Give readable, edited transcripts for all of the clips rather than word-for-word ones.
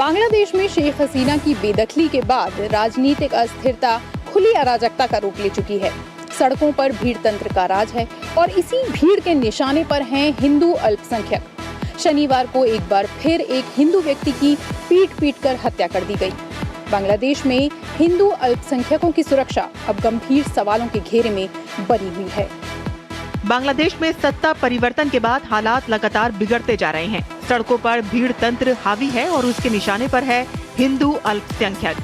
बांग्लादेश में शेख हसीना की बेदखली के बाद राजनीतिक अस्थिरता खुली अराजकता का रूप ले चुकी है। सड़कों पर भीड़ तंत्र का राज है और इसी भीड़ के निशाने पर हैं हिंदू अल्पसंख्यक। शनिवार को एक बार फिर एक हिंदू व्यक्ति की पीट कर हत्या कर दी गई। बांग्लादेश में हिंदू अल्पसंख्यकों की सुरक्षा अब गंभीर सवालों के घेरे में बनी हुई है। बांग्लादेश में सत्ता परिवर्तन के बाद हालात लगातार बिगड़ते जा रहे हैं। सड़कों पर भीड़ तंत्र हावी है और उसके निशाने पर है हिंदू अल्पसंख्यक।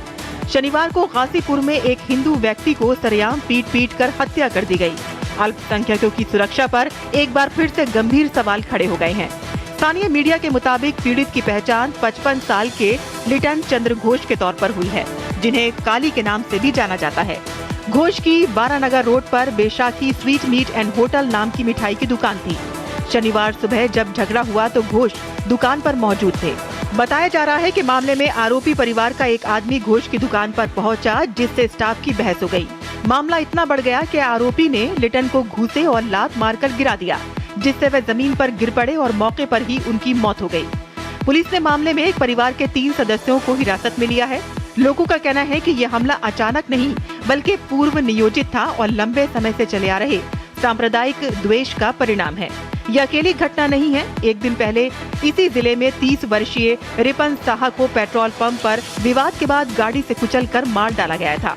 शनिवार को गाजीपुर में एक हिंदू व्यक्ति को सरेआम पीट कर हत्या कर दी गई। अल्पसंख्यकों की सुरक्षा पर एक बार फिर से गंभीर सवाल खड़े हो गए हैं। स्थानीय मीडिया के मुताबिक पीड़ित की पहचान 55 साल के लिटन चंद्र घोष के तौर पर हुई है, जिन्हें काली के नाम से भी जाना जाता है। घोष की बारानगर रोड पर Baishakhi sweet meat and hotel नाम की मिठाई की दुकान थी। शनिवार सुबह जब झगड़ा हुआ तो घोष दुकान पर मौजूद थे। बताया जा रहा है कि मामले में आरोपी परिवार का एक आदमी घोष की दुकान पर पहुंचा, जिससे स्टाफ की बहस हो गई। मामला इतना बढ़ गया कि आरोपी ने लिटन को घूसे और लात मारकर गिरा दिया, जिससे वे जमीन पर गिर पड़े और मौके पर ही उनकी मौत हो गई। पुलिस ने मामले में एक परिवार के 3 सदस्यों को हिरासत में लिया है। लोगों का कहना है कि यह हमला अचानक नहीं बल्कि पूर्व नियोजित था और लंबे समय से चले आ रहे सांप्रदायिक द्वेष का परिणाम है। यह अकेली घटना नहीं है। एक दिन पहले इसी जिले में 30 वर्षीय रिपन साहा को पेट्रोल पंप पर विवाद के बाद गाड़ी से कुचलकर मार डाला गया था।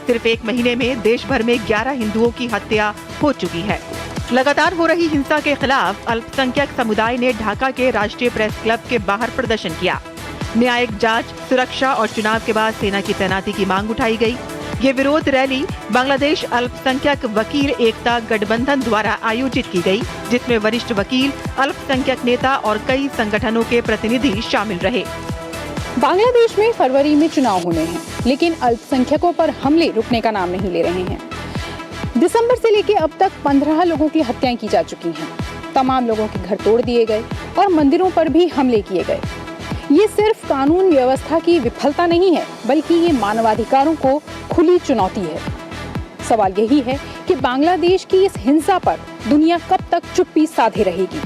सिर्फ एक महीने में देश भर में 11 हिंदुओं की हत्या हो चुकी है। लगातार हो रही हिंसा के खिलाफ अल्पसंख्यक समुदाय ने ढाका के राष्ट्रीय प्रेस क्लब के बाहर प्रदर्शन किया। न्यायिक जांच, सुरक्षा और चुनाव के बाद सेना की तैनाती की मांग उठाई गई। ये विरोध रैली बांग्लादेश अल्पसंख्यक वकील एकता गठबंधन द्वारा आयोजित की गई, जिसमें वरिष्ठ वकील, अल्पसंख्यक नेता और कई संगठनों के प्रतिनिधि शामिल रहे। बांग्लादेश में फरवरी में चुनाव होने हैं, लेकिन अल्पसंख्यकों पर हमले रुकने का नाम नहीं ले रहे हैं। दिसंबर से लेकर अब तक 15 लोगों की हत्याएं की जा चुकी हैं। तमाम लोगों के घर तोड़ दिए गए और मंदिरों पर भी हमले किए गए। ये सिर्फ कानून व्यवस्था की विफलता नहीं है, बल्कि ये मानवाधिकारों को खुली चुनौती है। सवाल यही है कि बांग्लादेश की इस हिंसा पर दुनिया कब तक चुप्पी साधे रहेगी।